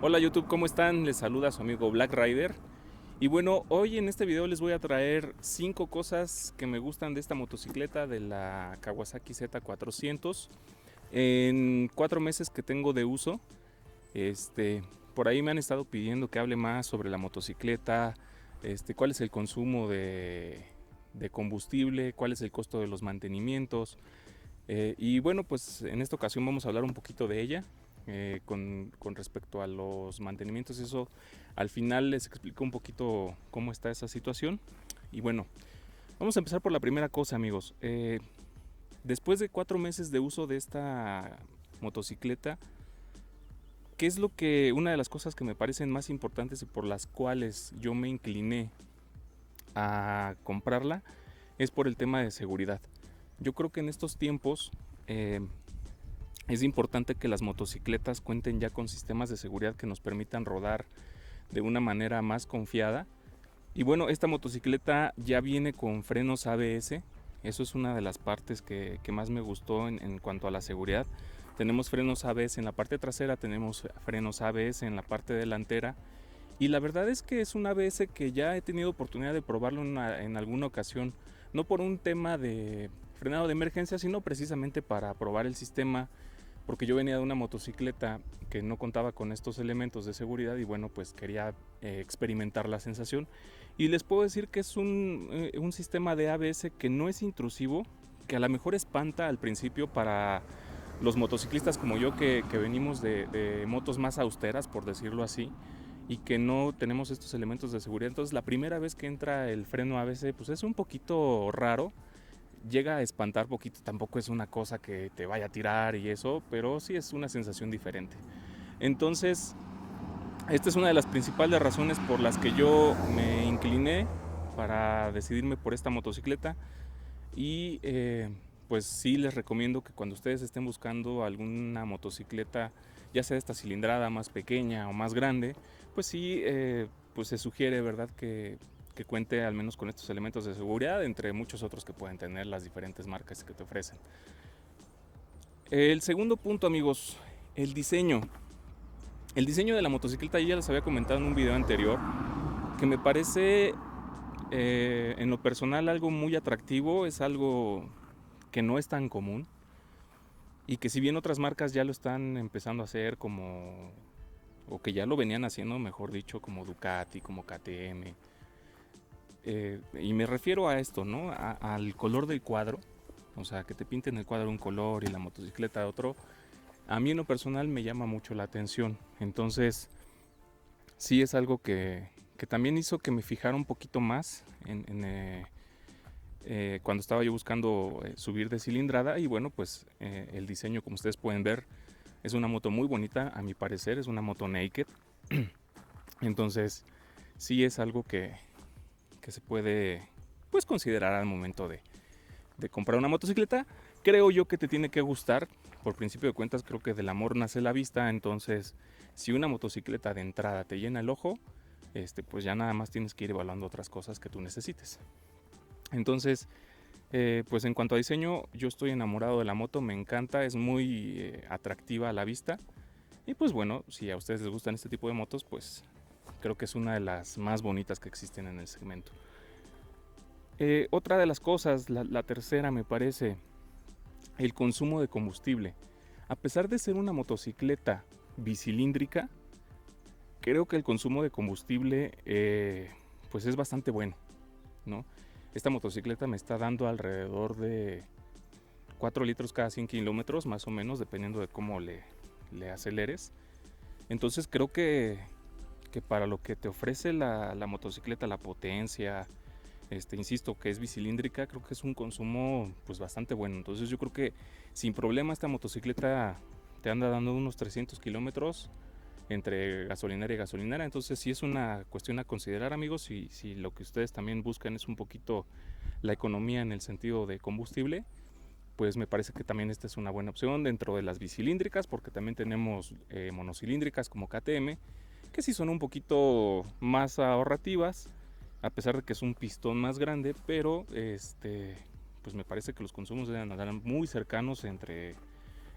Hola YouTube, ¿cómo están? Les saluda su amigo Black Rider. Y bueno, hoy en este video les voy a traer 5 cosas que me gustan de esta motocicleta de la Kawasaki Z400. En 4 meses que tengo de uso, por ahí me han estado pidiendo que hable más sobre la motocicleta, cuál es el consumo de combustible, cuál es el costo de los mantenimientos. Y bueno, pues en esta ocasión vamos a hablar un poquito de ella. Con respecto a los mantenimientos, eso al final les explico un poquito cómo está esa situación. Y bueno, vamos a empezar por la primera cosa, amigos. Después de 4 meses de uso de esta motocicleta, ¿qué es una de las cosas que me parecen más importantes y por las cuales yo me incliné a comprarla? Es por el tema de seguridad. Yo creo que en estos tiempos es importante que las motocicletas cuenten ya con sistemas de seguridad que nos permitan rodar de una manera más confiada. Y bueno, esta motocicleta ya viene con frenos ABS. Eso es una de las partes que más me gustó en cuanto a la seguridad. Tenemos frenos ABS en la parte trasera, tenemos frenos ABS en la parte delantera. Y la verdad es que es un ABS que ya he tenido oportunidad de probarlo en alguna ocasión. No por un tema de frenado de emergencia, sino precisamente para probar el sistema, porque yo venía de una motocicleta que no contaba con estos elementos de seguridad y bueno, pues quería experimentar la sensación. Y les puedo decir que es un sistema de ABS que no es intrusivo, que a lo mejor espanta al principio para los motociclistas como yo que venimos de motos más austeras, por decirlo así, y que no tenemos estos elementos de seguridad. Entonces la primera vez que entra el freno ABS pues es un poquito raro, llega a espantar poquito, tampoco es una cosa que te vaya a tirar y eso, pero sí es una sensación diferente. Entonces, esta es una de las principales razones por las que yo me incliné para decidirme por esta motocicleta. Y pues sí les recomiendo que cuando ustedes estén buscando alguna motocicleta, ya sea esta cilindrada más pequeña o más grande, pues sí, pues se sugiere, ¿verdad?, que cuente al menos con estos elementos de seguridad, entre muchos otros que pueden tener las diferentes marcas que te ofrecen. El segundo punto, amigos, el diseño. El diseño de la motocicleta ya les había comentado en un video anterior, que me parece en lo personal algo muy atractivo, es algo que no es tan común y que si bien otras marcas ya lo están empezando a hacer o que ya lo venían haciendo, mejor dicho, como Ducati, como KTM, y me refiero a esto, ¿no? Al color del cuadro, o sea, que te pinten el cuadro un color y la motocicleta de otro, a mí en lo personal me llama mucho la atención. Entonces, sí es algo que también hizo que me fijara un poquito más cuando estaba yo buscando subir de cilindrada. Y bueno, pues el diseño, como ustedes pueden ver, es una moto muy bonita, a mi parecer, es una moto naked. Entonces, sí es algo que se puede pues considerar al momento de comprar una motocicleta. Creo yo que te tiene que gustar. Por principio de cuentas, creo que del amor nace la vista. Entonces, si una motocicleta de entrada te llena el ojo, pues ya nada más tienes que ir evaluando otras cosas que tú necesites. Entonces, pues en cuanto a diseño, yo estoy enamorado de la moto, me encanta, es muy atractiva a la vista. Y pues bueno, si a ustedes les gustan este tipo de motos, pues creo que es una de las más bonitas que existen en el segmento. Otra de las cosas, la tercera me parece, el consumo de combustible. A pesar de ser una motocicleta bicilíndrica, creo que el consumo de combustible pues es bastante bueno, ¿no? Esta motocicleta me está dando alrededor de 4 litros cada 100 kilómetros, más o menos, dependiendo de cómo le aceleres. Entonces creo que para lo que te ofrece la motocicleta, la potencia, insisto que es bicilíndrica, creo que es un consumo pues bastante bueno. Entonces yo creo que sin problema esta motocicleta te anda dando unos 300 kilómetros entre gasolinera y gasolinera. Entonces sí es una cuestión a considerar, amigos. Si lo que ustedes también buscan es un poquito la economía en el sentido de combustible, pues me parece que también esta es una buena opción dentro de las bicilíndricas, porque también tenemos monocilíndricas como KTM, que sí son un poquito más ahorrativas, a pesar de que es un pistón más grande, pero pues me parece que los consumos deben andar muy cercanos entre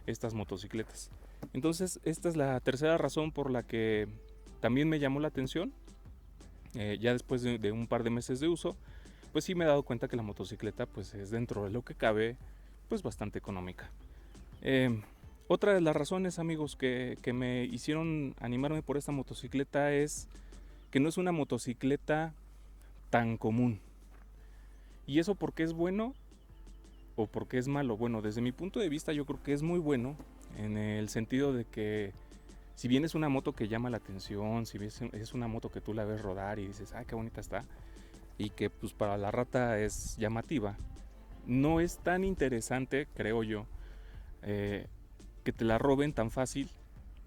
estas motocicletas. Entonces esta es la tercera razón por la que también me llamó la atención. Ya después de un par de meses de uso, pues sí me he dado cuenta que la motocicleta pues es, dentro de lo que cabe, pues bastante económica. Eh, Otra de las razones, amigos, que me hicieron animarme por esta motocicleta es que no es una motocicleta tan común. ¿Y eso por qué es bueno o por qué es malo? Bueno, desde mi punto de vista yo creo que es muy bueno, en el sentido de que si bien es una moto que llama la atención, si es una moto que tú la ves rodar y dices, qué bonita está, y que pues para la rata es llamativa, no es tan interesante, creo yo, eh, que te la roben tan fácil,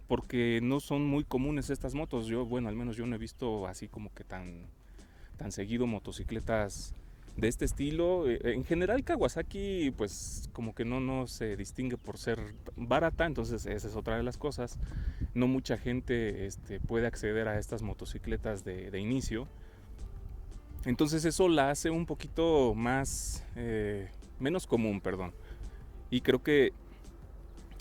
porque no son muy comunes estas motos. Yo, bueno, al menos yo no he visto así como que tan seguido motocicletas de este estilo. En general Kawasaki pues como que no se distingue por ser barata, entonces esa es otra de las cosas. No mucha gente puede acceder a estas motocicletas de inicio. Entonces eso la hace un poquito más, menos común, perdón. Y creo que,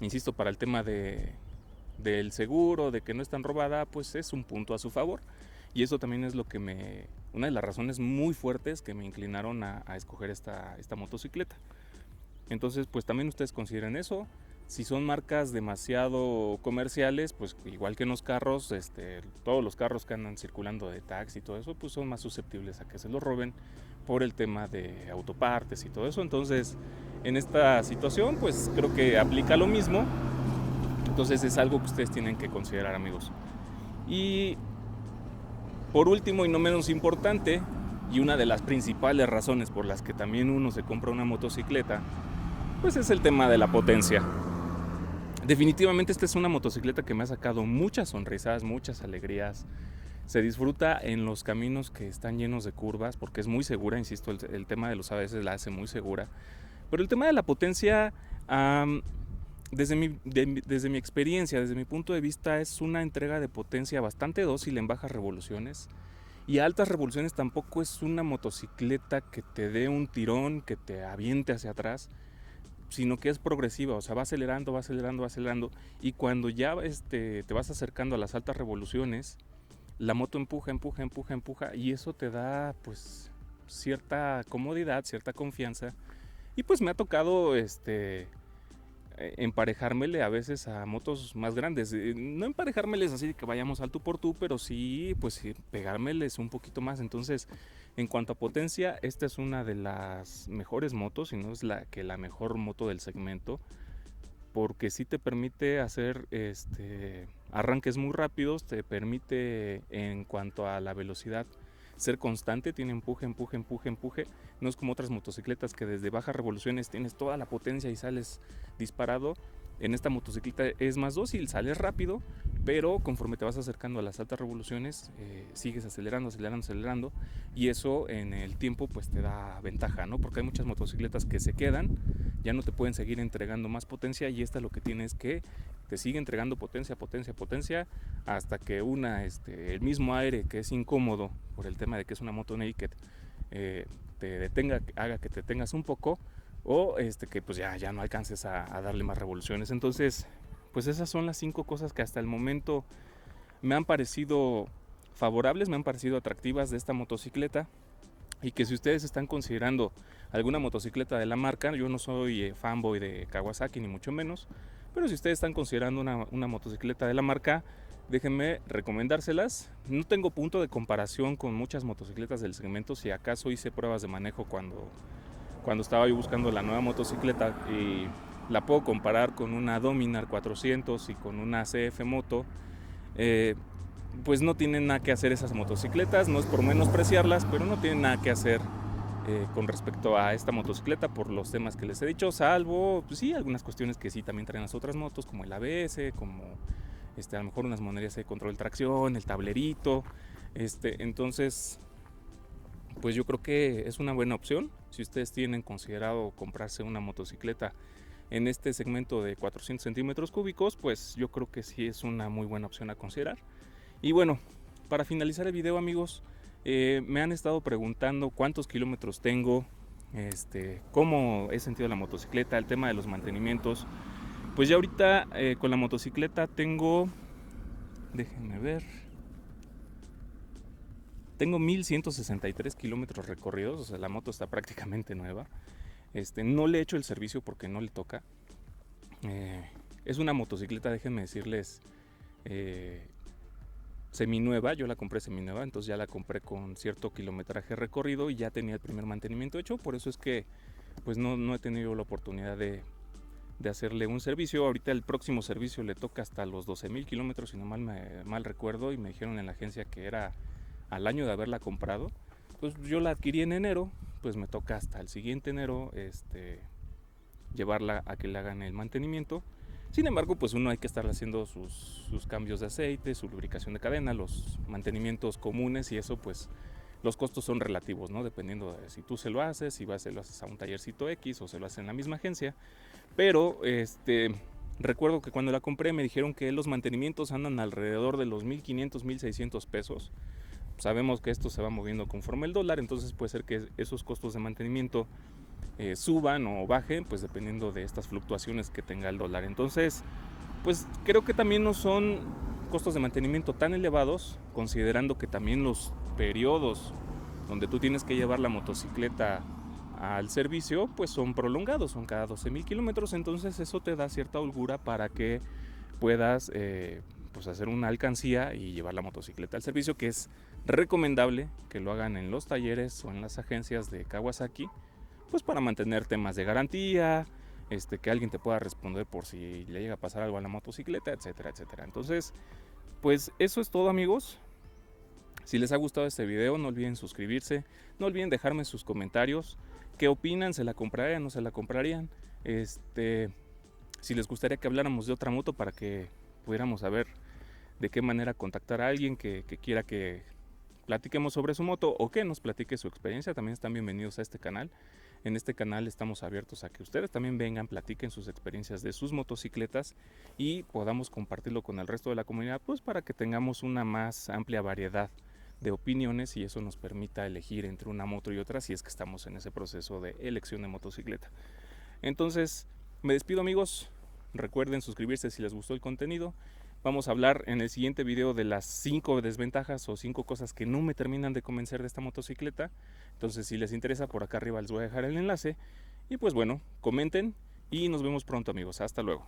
insisto, para el tema del seguro, de que no es tan robada, pues es un punto a su favor. Y eso también es una de las razones muy fuertes que me inclinaron a escoger esta motocicleta. Entonces, pues también ustedes consideren eso. Si son marcas demasiado comerciales, pues igual que en los carros, todos los carros que andan circulando de taxi y todo eso, pues son más susceptibles a que se los roben por el tema de autopartes y todo eso. Entonces, en esta situación, pues creo que aplica lo mismo. Entonces es algo que ustedes tienen que considerar, amigos. Y por último y no menos importante, y una de las principales razones por las que también uno se compra una motocicleta, pues es el tema de la potencia. Definitivamente esta es una motocicleta que me ha sacado muchas sonrisas, muchas alegrías. Se disfruta en los caminos que están llenos de curvas porque es muy segura, insisto, el tema de los ABS la hace muy segura. Pero el tema de la potencia, desde mi experiencia, desde mi punto de vista, es una entrega de potencia bastante dócil en bajas revoluciones. Y a altas revoluciones tampoco es una motocicleta que te dé un tirón, que te aviente hacia atrás, sino que es progresiva, o sea, va acelerando, va acelerando, va acelerando. Y cuando ya te vas acercando a las altas revoluciones, la moto empuja, empuja, empuja, empuja, y eso te da pues cierta comodidad, cierta confianza. Y pues me ha tocado emparejármele a veces a motos más grandes. No emparejármeles así que vayamos al tú por tú, pero sí, pues sí, pegármeles un poquito más. Entonces, en cuanto a potencia, esta es una de las mejores motos, y no es la mejor moto del segmento, porque sí te permite hacer arranques muy rápidos, te permite en cuanto a la velocidad ser constante, tiene empuje, empuje, empuje, empuje. No es como otras motocicletas que desde bajas revoluciones tienes toda la potencia y sales disparado. En esta motocicleta es más dócil, sales rápido, pero conforme te vas acercando a las altas revoluciones, sigues acelerando, acelerando, acelerando, y eso en el tiempo pues te da ventaja, ¿no? Porque hay muchas motocicletas que se quedan, ya no te pueden seguir entregando más potencia, y esta lo que tiene es que te sigue entregando potencia, potencia, potencia, hasta que el mismo aire, que es incómodo por el tema de que es una moto naked, te detenga, haga que te tengas un poco, o que pues ya no alcances a darle más revoluciones. Entonces, pues esas son las 5 cosas que hasta el momento me han parecido favorables, me han parecido atractivas de esta motocicleta, y que si ustedes están considerando alguna motocicleta de la marca, yo no soy fanboy de Kawasaki ni mucho menos, pero si ustedes están considerando una motocicleta de la marca, déjenme recomendárselas. No tengo punto de comparación con muchas motocicletas del segmento, si acaso hice pruebas de manejo cuando estaba yo buscando la nueva motocicleta, y la puedo comparar con una Dominar 400 y con una CF Moto. Pues no tienen nada que hacer esas motocicletas, no es por menospreciarlas, pero no tienen nada que hacer con respecto a esta motocicleta por los temas que les he dicho, salvo, pues sí, algunas cuestiones que sí también traen las otras motos, como el ABS, como a lo mejor unas monerías de control de tracción, el tablerito. Entonces, pues yo creo que es una buena opción si ustedes tienen considerado comprarse una motocicleta en este segmento de 400 centímetros cúbicos, pues yo creo que sí es una muy buena opción a considerar. Y bueno, para finalizar el video, amigos, me han estado preguntando cuántos kilómetros tengo, cómo he sentido la motocicleta, el tema de los mantenimientos. Pues ya ahorita con la motocicleta tengo, déjenme ver, tengo 1163 kilómetros recorridos, o sea, la moto está prácticamente nueva. No le he hecho el servicio porque no le toca. Es una motocicleta, déjenme decirles, seminueva. Yo la compré seminueva, entonces ya la compré con cierto kilometraje recorrido y ya tenía el primer mantenimiento hecho. Por eso es que pues no he tenido la oportunidad de hacerle un servicio. Ahorita el próximo servicio le toca hasta los 12,000 kilómetros, si no mal recuerdo, y me dijeron en la agencia que era al año de haberla comprado. Pues yo la adquirí en enero, pues me toca hasta el siguiente enero llevarla a que le hagan el mantenimiento. Sin embargo, pues uno hay que estar haciendo sus cambios de aceite, su lubricación de cadena, los mantenimientos comunes, y eso pues los costos son relativos, ¿no? Dependiendo de si tú se lo haces, si se lo haces a un tallercito X o se lo haces en la misma agencia. Pero recuerdo que cuando la compré me dijeron que los mantenimientos andan alrededor de los 1,500, 1,600 pesos. Sabemos que esto se va moviendo conforme el dólar, entonces puede ser que esos costos de mantenimiento suban o bajen, pues dependiendo de estas fluctuaciones que tenga el dólar. Entonces, pues creo que también no son costos de mantenimiento tan elevados, considerando que también los periodos donde tú tienes que llevar la motocicleta al servicio pues son prolongados, son cada 12,000 kilómetros. Entonces eso te da cierta holgura para que puedas pues hacer una alcancía y llevar la motocicleta al servicio, que es recomendable que lo hagan en los talleres o en las agencias de Kawasaki, pues para mantener temas de garantía, que alguien te pueda responder por si le llega a pasar algo a la motocicleta, etcétera, etcétera. Entonces, pues eso es todo, amigos. Si les ha gustado este video, no olviden suscribirse, no olviden dejarme sus comentarios. ¿Qué opinan? ¿Se la comprarían? ¿No se la comprarían? Si les gustaría que habláramos de otra moto para que pudiéramos saber de qué manera contactar a alguien que quiera que platiquemos sobre su moto o que nos platique su experiencia, también están bienvenidos a este canal. En este canal estamos abiertos a que ustedes también vengan, platiquen sus experiencias de sus motocicletas y podamos compartirlo con el resto de la comunidad, pues para que tengamos una más amplia variedad de opiniones y eso nos permita elegir entre una moto y otra si es que estamos en ese proceso de elección de motocicleta. Entonces, me despido, amigos. Recuerden suscribirse si les gustó el contenido. Vamos a hablar en el siguiente video de las 5 desventajas o 5 cosas que no me terminan de convencer de esta motocicleta. Entonces, si les interesa, por acá arriba les voy a dejar el enlace. Y pues bueno, comenten y nos vemos pronto, amigos. Hasta luego.